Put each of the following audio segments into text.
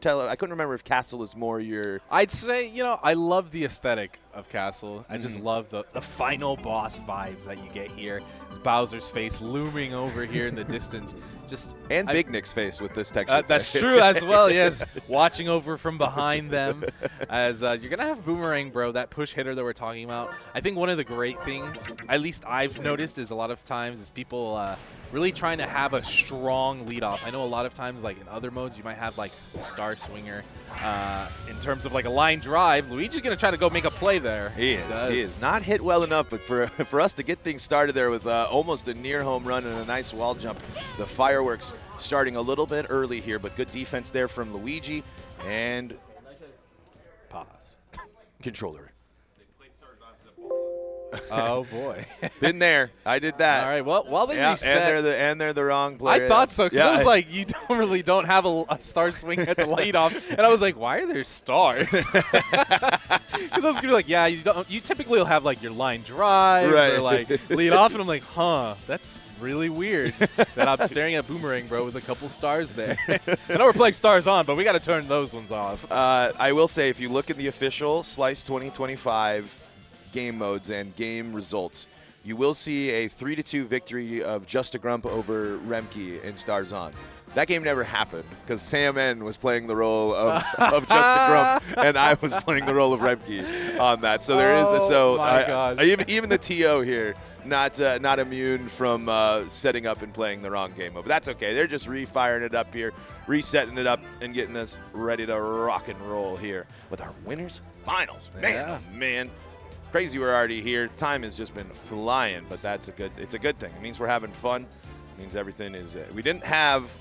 tell. I couldn't remember if Castle is more your. I'd say, I love the aesthetic of Castle. I just love the final boss vibes that you get here. Bowser's face looming over here in the distance. And Big Nick's face with this texture. That's true as well, yes. Watching over from behind them as you're going to have Boomerang Bro, that push hitter that we're talking about. I think one of the great things, at least I've noticed, is a lot of times is people really trying to have a strong leadoff. I know a lot of times, like in other modes, you might have like a Star Swinger. In terms of like a line drive, Luigi's going to try to go make a play there. He is. Not hit well enough, but for us to get things started there with almost a near home run and a nice wall jump, the fireworks starting a little bit early here, but good defense there from Luigi. And pause. Controller. Oh, boy. Been there. I did that. All right. Well, while they reset. And they're the wrong player. I thought so, because I was like, you don't have a star swing at the leadoff. And I was like, why are there stars? Because I was going to be like, yeah, you typically will have like your line drive or like lead off. And I'm like, that's really weird that I'm staring at Boomerang Bro with a couple stars there. I know we're playing stars on, but we got to turn those ones off. I will say, if you look at the official Slice 2025 game modes and game results, you will see a 3-2 victory of Just a Grump over Remkey in Stars On. That game never happened because Sam N was playing the role of Just a Grump, and I was playing the role of Remkey on that. So there is even the TO here not immune from setting up and playing the wrong game mode. But that's okay. They're just refiring it up here, resetting it up, and getting us ready to rock and roll here with our winners finals. Man, oh man. Crazy we're already here. Time has just been flying, but it's a good thing. It means we're having fun. It means everything is we didn't have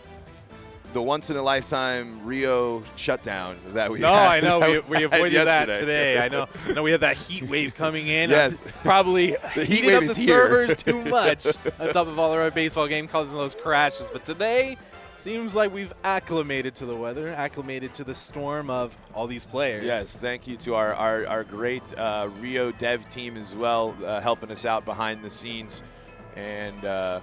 the once in a lifetime Rio shutdown that we had. I know we avoided that today. I know we had that heat wave coming in. Yes. Probably the heat heated wave up is the here. servers too much on top of all our baseball game causing those crashes. But today seems like we've acclimated to the weather, acclimated to the storm of all these players. Yes, thank you to our great Rio dev team as well, helping us out behind the scenes. And I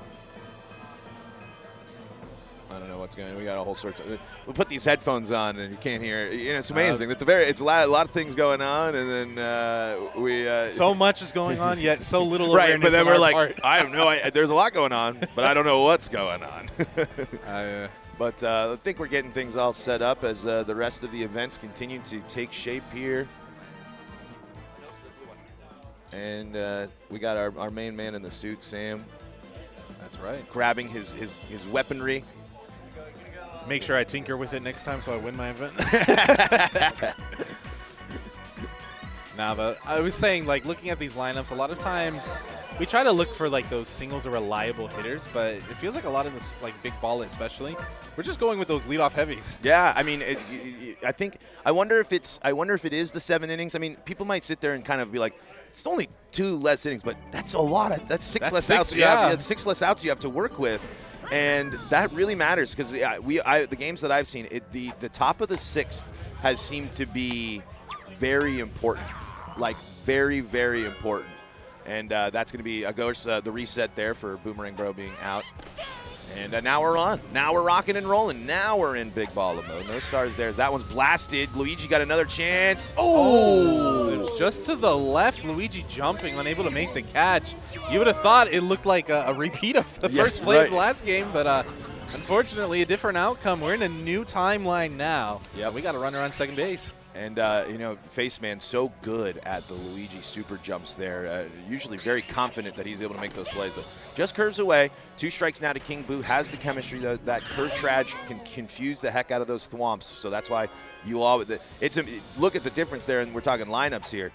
don't know what's going on. We got a whole sort of. We'll put these headphones on and you can't hear. It's amazing. It's a lot of things going on, and then so much is going on, yet so little right. awareness. But then we're like, part. I have no idea. There's a lot going on, but I don't know what's going on. But I think we're getting things all set up as the rest of the events continue to take shape here. And we got our main man in the suit, Sam. That's right. Grabbing his weaponry. Make sure I tinker with it next time so I win my event. But I was saying, like, looking at these lineups, a lot of times we try to look for, like, those singles or reliable hitters, but it feels like a lot in this, like, big ball especially, we're just going with those leadoff heavies. Yeah, I mean, I wonder if it is the 7 innings. I mean, people might sit there and kind of be like, it's only 2 less innings, but that's a lot. That's 6 less outs. Yeah. 6 less outs you have to work with. And that really matters because the games that I've seen, the top of the 6th has seemed to be very important, like very, very important. And that's going to be the reset there for Boomerang Bro being out. And now we're on. Now we're rocking and rolling. Now we're in big baller mode. No stars there. That one's blasted. Luigi got another chance. Oh! Just to the left, Luigi jumping, unable to make the catch. You would have thought it looked like a repeat of the first play of the last game, but unfortunately a different outcome. We're in a new timeline now. Yeah, we got a runner on second base. And, Faceman so good at the Luigi super jumps there. Usually very confident that he's able to make those plays, but just curves away. 2 strikes now to King Boo. Has the chemistry. That curve traj can confuse the heck out of those thwomps. So that's why you all look at the difference there, and we're talking lineups here.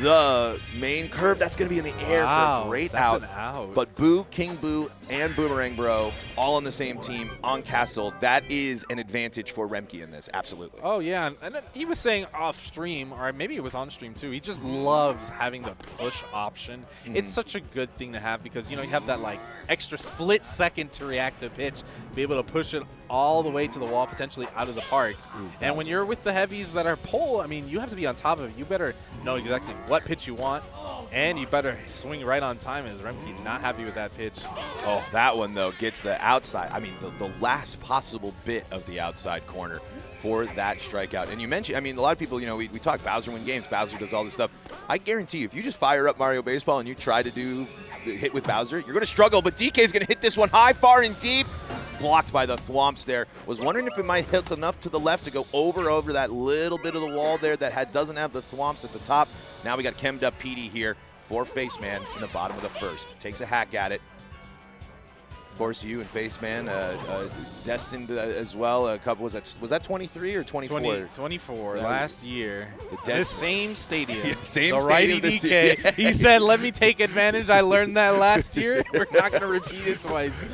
The main curve, that's going to be in the air for a great out. An out. But Boo, King Boo, and Boomerang Bro all on the same team on Castle. That is an advantage for Remkey in this, absolutely. Oh, yeah. And then he was saying off stream, or maybe it was on stream too, he just loves having the push option. It's such a good thing to have because, you have that like extra split second to react to a pitch, be able to push it all the way to the wall, potentially out of the park. And when you're with the heavies that are pull, I mean, you have to be on top of it. You better know exactly what pitch you want, and you better swing right on time as Remkey not happy with that pitch. Oh, that one, though, gets the outside. I mean, the last possible bit of the outside corner for that strikeout. And you mentioned, I mean, a lot of people, you know, we talk Bowser win games. Bowser does all this stuff. I guarantee you, if you just fire up Mario Baseball and you try to do the hit with Bowser, you're going to struggle. But DK is going to hit this one high, far, and deep. Blocked by the thwomps there. Was wondering if it might hit enough to the left to go over that little bit of the wall there that doesn't have the thwomps at the top. Now we got chemmed up Petey here for Faceman in the bottom of the first. Takes a hack at it. Of course, you and Faceman destined as well. A couple was that 23 or 24? 24 last year. The same stadium. Yeah, same the stadium. Righty DK. Yeah. He said, "Let me take advantage. I learned that last year. We're not going to repeat it twice."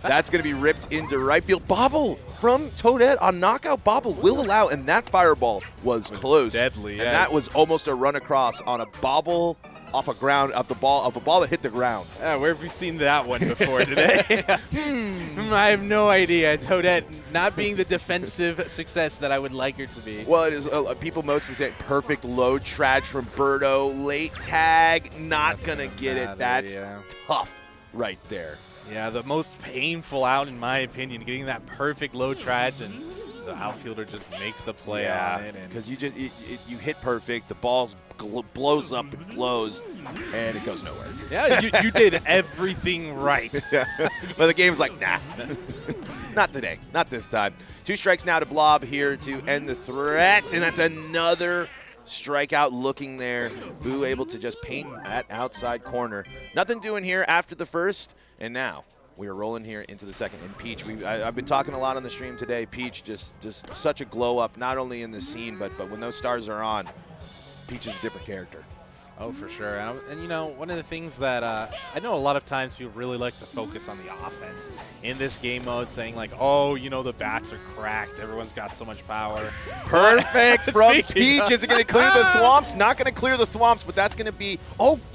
That's going to be ripped into right field. Bobble from Toadette on knockout. Bobble will allow, and that fireball was close. Deadly. And that was almost a run across on a bobble. Off a ball that hit the ground. Where have we seen that one before today? I have no idea. Toadette not being the defensive success that I would like her to be. Well, it is. People mostly say perfect low traj from Birdo. Late tag, not going to get it. That's tough right there. Yeah, the most painful out, in my opinion, getting that perfect low traj, and the outfielder just makes the play on it. Because you hit perfect, the ball blows up and blows, and it goes nowhere. Yeah, you did everything right. But the game's like, nah, not today, not this time. 2 strikes now to Blob here to end the threat, and that's another strikeout looking there. Boo able to just paint that outside corner. Nothing doing here after the first, and now we are rolling here into the second. And Peach, I've been talking a lot on the stream today. Peach just such a glow up, not only in the scene, but when those stars are on, Peach is a different character. Oh, for sure. And you know, one of the things that I know a lot of times people really like to focus on the offense in this game mode, saying like, oh, you know, the bats are cracked. Everyone's got so much power. Perfect from Peach. Is it going to clear the thwomps? Not going to clear the thwomps, but that's going to be,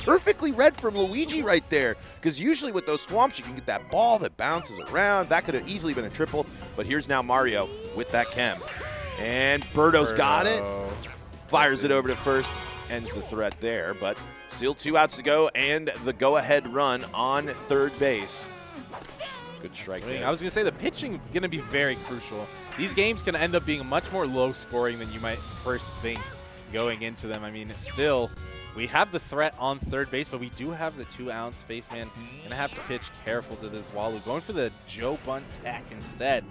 perfectly read from Luigi right there. Because usually with those thwomps, you can get that ball that bounces around. That could have easily been a triple. But here's now Mario with that chem. And Birdo's got it. Fires it over to first. Ends the threat there, but still 2 outs to go and the go-ahead run on third base. Good strike there. I was going to say the pitching going to be very crucial. These games can end up being much more low-scoring than you might first think going into them. I mean, still, we have the threat on third base, but we do have the 2-ounce Faceman. Going to have to pitch careful to this Walu. Going for the Joe Bunt tech instead.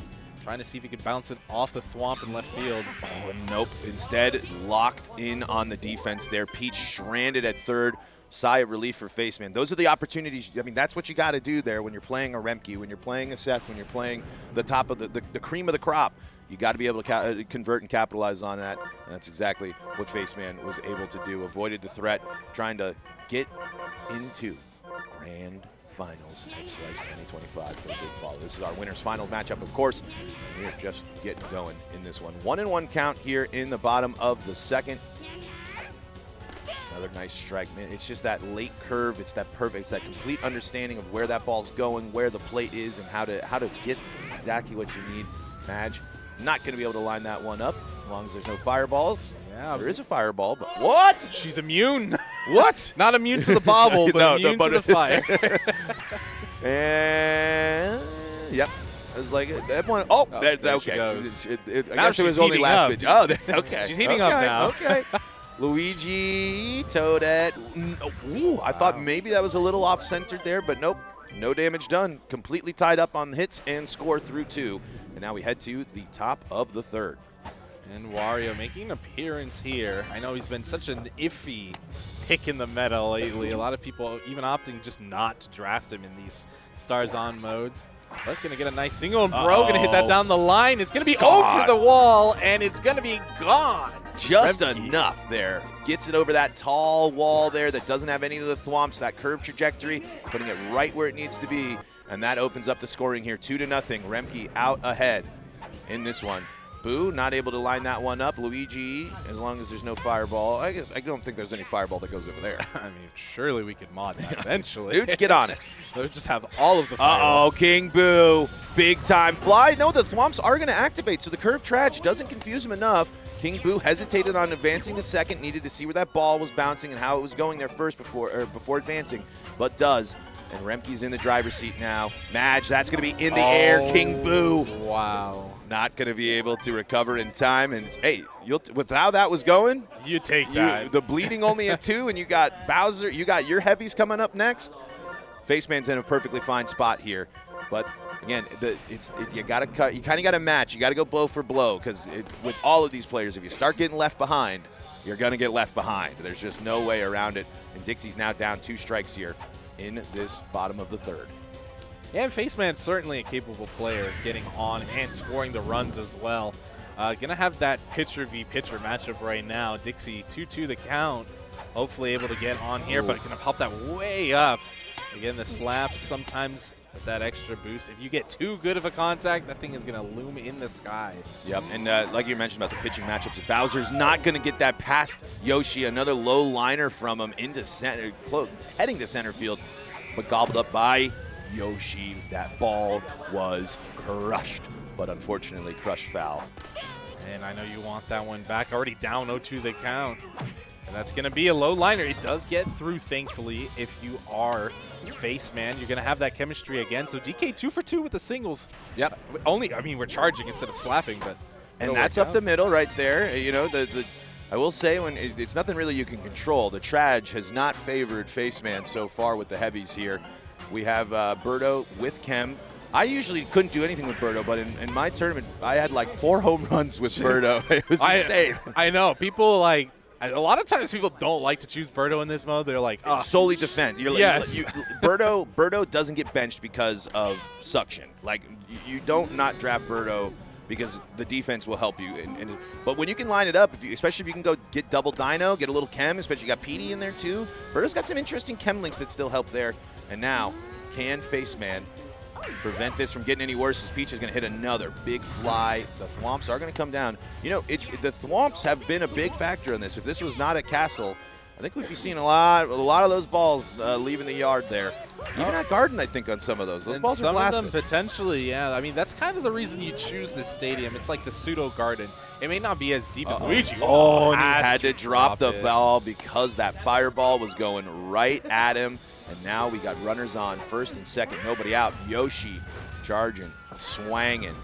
Trying to see if he could bounce it off the thwomp in left field. Oh, nope. Instead, locked in on the defense there. Peach stranded at third. Sigh of relief for Faceman. Those are the opportunities. I mean, that's what you got to do there when you're playing a Remkey, when you're playing a Seth, when you're playing the top of the cream of the crop. You got to be able to convert and capitalize on that. And that's exactly what Faceman was able to do. Avoided the threat, trying to get into grand finals at Slice 2025 for the Big Ball. This is our winners final matchup, of course. And we're just getting going in this one. 1-1 count here in the bottom of the second. Another nice strike, man. It's just that late curve. It's that perfect. It's that complete understanding of where that ball's going, where the plate is, and how to get exactly what you need. Madge not going to be able to line that one up as long as there's no fireballs. Yeah, there is a fireball, but what? She's immune. What? Not immune to the bobble, but immune to the fire. And yep, I was like that one. Oh, okay. I guess it was only last pitch. Oh, okay. She's heating up now. Okay. Luigi, Toadette. Ooh, I thought maybe that was a little off-centered there, but nope. No damage done. Completely tied up on hits and score through 2. And now we head to the top of the third. And Wario making an appearance here. I know he's been such an iffy pick in the meta lately. A lot of people even opting just not to draft him in these Stars On modes. But going to get a nice single, and Bro going to hit that down the line. It's going to be over the wall, and it's going to be gone. Just enough there. Gets it over that tall wall there that doesn't have any of the thwomps, that curved trajectory, putting it right where it needs to be. And that opens up the scoring here, 2-0. Remkey out ahead in this one. Boo, not able to line that one up. Luigi, as long as there's no fireball. I don't think there's any fireball that goes over there. I mean, surely we could mod that eventually. Dude, get on it. They'll just have all of the fireballs. Uh-oh, King Boo. Big time fly. No, the thwomps are going to activate, so the curved traj doesn't confuse him enough. King Boo hesitated on advancing to second, needed to see where that ball was bouncing and how it was going there first before advancing, but does. And Remkey's in the driver's seat now. Madge, that's going to be in the air. King Boo. Wow. not going to be able to recover in time. And, hey, with how that was going, you take that. The bleeding only at 2, and you got Bowser, you got your heavies coming up next. Faceman's in a perfectly fine spot here. But, again, you got to cut. You kind of got to match. You got to go blow for blow because with all of these players, if you start getting left behind, you're going to get left behind. There's just no way around it. And Dixie's now down 2 strikes here in this bottom of the 3rd. Yeah, and Faceman's certainly a capable player getting on and scoring the runs as well. Gonna have that pitcher v pitcher matchup right now. Dixie 2-2 the count. Hopefully able to get on here, but gonna pop that way up. Again, the slaps sometimes with that extra boost. If you get too good of a contact, that thing is gonna loom in the sky. Yep, and like you mentioned about the pitching matchups, Bowser's not gonna get that past Yoshi. Another low liner from him into center, heading to center field, but gobbled up by Yoshi. That ball was crushed, but unfortunately crushed foul. And I know you want that one back. Already down 0-2 the count. And that's going to be a low liner. It does get through, thankfully. If you are Faceman, you're going to have that chemistry again. So DK 2 for 2 with the singles. Yep. We're charging instead of slapping, but and that's up the middle right there. You know, I will say when it's nothing really you can control. The Traj has not favored Faceman so far with the heavies here. We have Birdo with Chem. I usually couldn't do anything with Birdo, but in my tournament, I had like 4 home runs with Birdo. It was insane. I know. People a lot of times people don't like to choose Birdo in this mode. They're like, oh. Solely defend. Yes. Birdo doesn't get benched because of suction. Like, you don't not draft Birdo because the defense will help you. But when you can line it up, especially if you can go get double Dino, get a little Chem, especially you got PD in there too. Birdo's got some interesting Chem links that still help there. And now, can Faceman prevent this from getting any worse? As Peach is going to hit another big fly. The Thwomps are going to come down. You know, the Thwomps have been a big factor in this. If this was not at Castle, I think we'd be seeing a lot of those balls leaving the yard there. Even at Garden, I think, on some of those. Those balls are blasting. Some of them potentially, yeah. I mean, that's kind of the reason you choose this stadium. It's like the pseudo Garden. It may not be as deep as Luigi. Oh, and he had to drop the ball because that fireball was going right at him. And now we got runners on first and second, nobody out. Yoshi charging, swanging.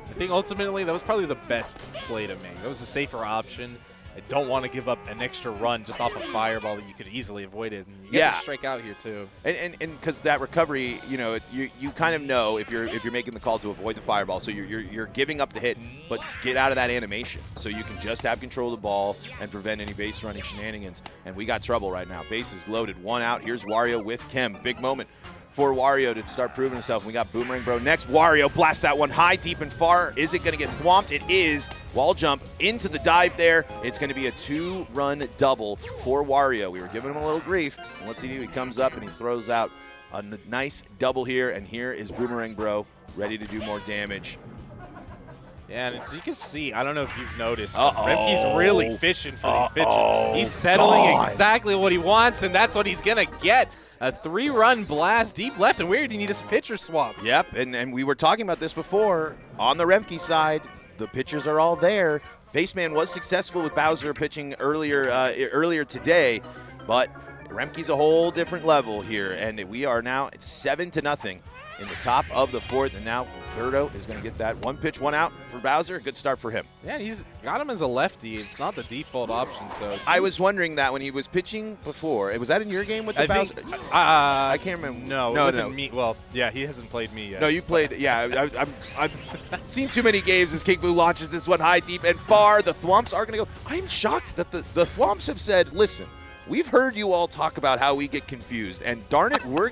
I think ultimately that was probably the best play to make. That was the safer option. I don't want to give up an extra run just off a fireball that you could easily avoid it. And you get to strike out here too. And because that recovery, you know, you kind of know if you're making the call to avoid the fireball, so you're giving up the hit, but get out of that animation, so you can just have control of the ball and prevent any base running shenanigans. And we got trouble right now. Bases loaded, 1 out. Here's Wario with Chem. Big moment for Wario to start proving himself. We got Boomerang Bro next. Wario blast that one high, deep, and far. Is it going to get thwomped? It is. Wall jump into the dive there. It's going to be a 2-run double for Wario. We were giving him a little grief. And what's he do? He comes up and he throws out a nice double here. And here is Boomerang Bro ready to do more damage. Yeah, and as you can see, I don't know if you've noticed, remkey's really fishing for these pitches. He's settling exactly what he wants, and that's what he's going to get. A 3-run blast deep left, and weird, he needs a pitcher swap. Yep, and we were talking about this before. On the Remkey side, the pitchers are all there. Faceman was successful with Bowser pitching earlier today, but Remkey's a whole different level here, and we are now at 7-0 in the top of the 4th, and now Birdo is going to get that 1 pitch, 1 out for Bowser. Good start for him. Yeah, he's got him as a lefty. It's not the default option. So I was wondering that when he was pitching before. Was that in your game with the Bowser? I can't remember. No, it wasn't me. Well, yeah, he hasn't played me yet. No, you played. Yeah, I've seen too many games as King Boo launches this one high, deep, and far. The Thwomps are going to go. I'm shocked that the Thwomps have said, listen, we've heard you all talk about how we get confused, and darn it, we're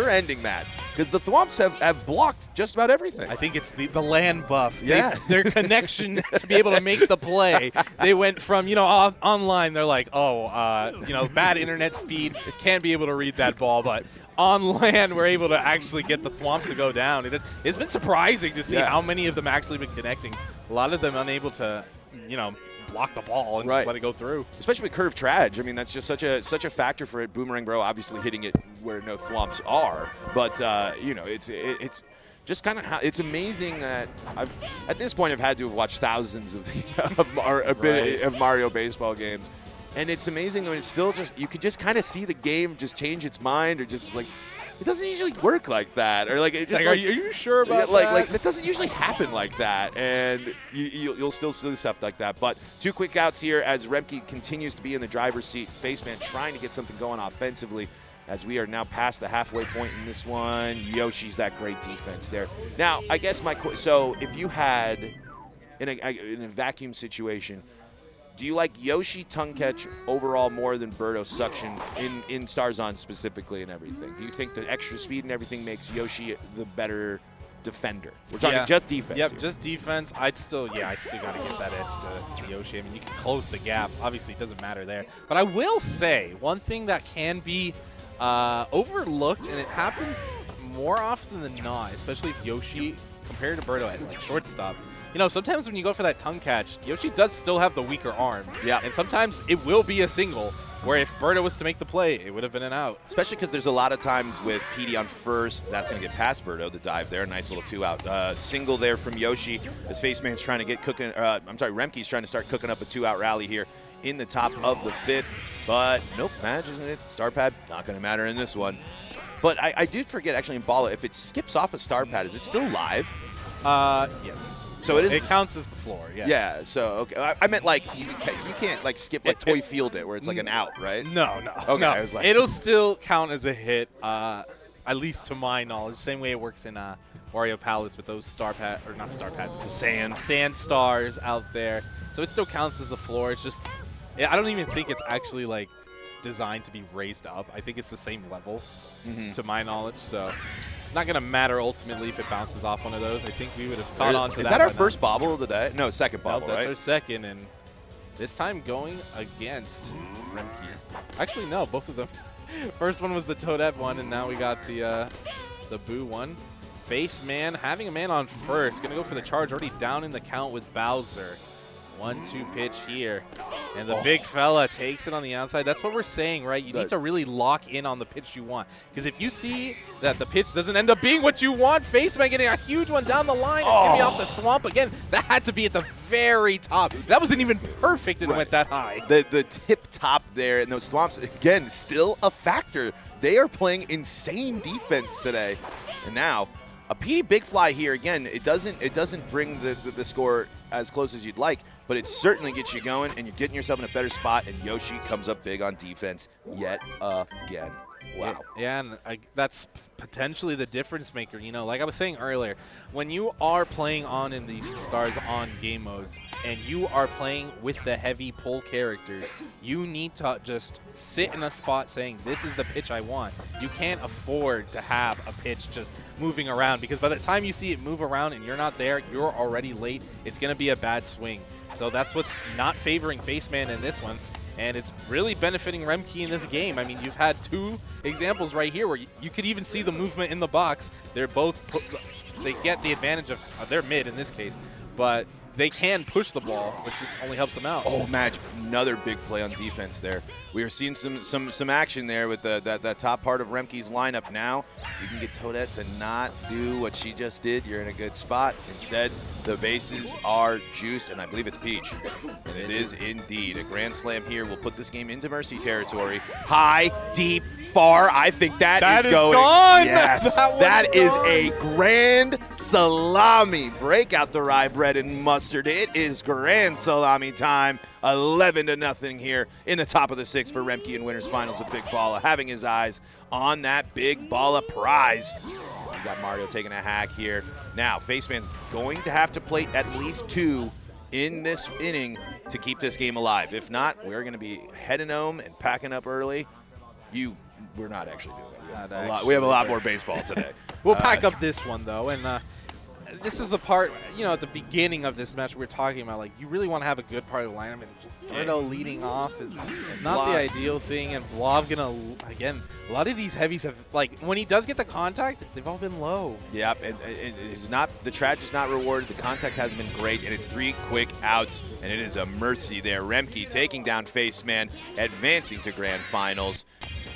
ending that because the Thwomps have blocked just about everything. I think it's the LAN buff. Yeah, their connection to be able to make the play. They went from online. They're like, bad internet speed, can't be able to read that ball, but on LAN, we're able to actually get the Thwomps to go down. It's been surprising to see how many of them actually been connecting. A lot of them unable to, block the ball and just let it go through. Especially with curved Traj. I mean, that's just such a factor for it. Boomerang Bro obviously hitting it where no Thwomps are, but it's just kind of how it's amazing that at this point I've had to have watched thousands of Mario baseball games, and it's amazing when it's still just you could just kind of see the game just change its mind or just like it doesn't usually work like that. Or like it just are you sure about like that? like that doesn't usually happen like that, and you'll still see stuff like that. But 2 quick outs here as remkey continues to be in the driver's seat. Faceman trying to get something going offensively, as we are now past the halfway point in this one. Yoshi's that great defense there. Now, I guess so if you had in a vacuum situation, do you like Yoshi tongue catch overall more than Birdo suction in Starzon specifically and everything? Do you think the extra speed and everything makes Yoshi the better defender? We're talking just defense. Yep, here. just defense. I'd still got to give that edge to Yoshi. I mean, you can close the gap. Obviously, it doesn't matter there. But I will say one thing that can be overlooked, and it happens more often than not, especially if Yoshi compared to Birdo at like shortstop. You know, sometimes when you go for that tongue catch, Yoshi does still have the weaker arm. Yeah. And sometimes it will be a single, where if Birdo was to make the play, it would have been an out. Especially because there's a lot of times with PD on first, that's going to get past Birdo, the dive there. Nice little 2-out. Single there from Yoshi as Faceman's trying to get cooking. Remkey's trying to start cooking up a 2-out rally here in the top of the 5th. But nope, manages it. Star pad, not going to matter in this one. But I did forget, actually, in Balla, if it skips off a star pad, is it still live? Yes. So it is. It counts as the floor. Yes. Yeah. So okay, I meant like you can't like skip like Toy Field it where it's like an out, right? No. Okay. No. I was like, It'll still count as a hit, at least to my knowledge. Same way it works in Mario Palace with those star pad or not star pads, sand stars out there. So it still counts as a floor. It's just I don't even think it's actually like designed to be raised up. I think it's the same level to my knowledge. So. Not going to matter ultimately if it bounces off one of those. I think we would have caught on to that. Is that our first bobble of the day? No, second bobble, that's right? our second, and this time going against remkey. Actually, no, both of them. First one was the Toadette one, and now we got the Boo one. Faceman having a man on first. Going to go for the charge, already down in the count with Bowser. 1-2 pitch here. And the big fella takes it on the outside. That's what we're saying, right? You need to really lock in on the pitch you want. Because if you see that the pitch doesn't end up being what you want, Faceman getting a huge one down the line. It's going to be off the thwomp. Again, that had to be at the very top. That wasn't even perfect and went that high. The tip top there and those thwomps, again, still a factor. They are playing insane defense today. And now, a PD big fly here. Again, it doesn't bring the score as close as you'd like, but it certainly gets you going, and you're getting yourself in a better spot, and Yoshi comes up big on defense yet again. Wow. Yeah, and that's potentially the difference maker. You know, like I was saying earlier, when you are playing on in these Stars on game modes and you are playing with the heavy pull characters, you need to just sit in a spot saying, this is the pitch I want. You can't afford to have a pitch just moving around, because by the time you see it move around and you're not there, you're already late. It's going to be a bad swing. So that's what's not favoring Faceman in this one. And it's really benefiting remkey in this game. I mean, you've had 2 examples right here where you could even see the movement in the box. They're both, they get the advantage of, they're mid in this case, but they can push the ball, which just only helps them out. Oh, Madge, another big play on defense there. We are seeing some action there with that top part of remkey's lineup now. You can get Toadette to not do what she just did. You're in a good spot. Instead, the bases are juiced, and I believe it's Peach. And it is indeed. A grand slam here will put this game into Mercy territory. High, deep, far. I think that is going. Gone. Yes, that is a grand salami. Break out the rye bread and mustard. It is grand salami time. 11-0 here in the top of the 6th for remkey in winners finals of Big Balla, having his eyes on that Big Balla prize. We got Mario taking a hack here. Now, Faceman's going to have to plate at least 2 in this inning to keep this game alive. If not, we're going to be heading home and packing up early. We're not actually doing that. We have a lot more baseball today. We'll pack up this one, though, and this is the part, you know, at the beginning of this match we were talking about, like, you really want to have a good part of the lineup, and Birdo leading off is not the ideal thing, and Blob gonna, again, a lot of these heavies have, like, when he does get the contact, they've all been low. Yep, and it's not, the trash is not rewarded, the contact hasn't been great, and it's 3 quick outs, and it is a mercy there. Remkey taking down Faceman, advancing to grand finals.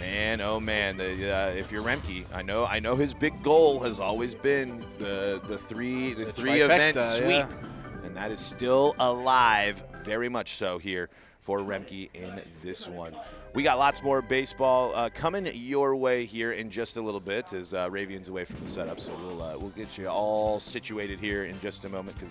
Man, oh man, if you're remkey, I know his big goal has always been the three event sweep, yeah. And that is still alive, very much so here for remkey in this one. We got lots more baseball coming your way here in just a little bit as Ravian's away from the setup. So we'll get you all situated here in just a moment because he's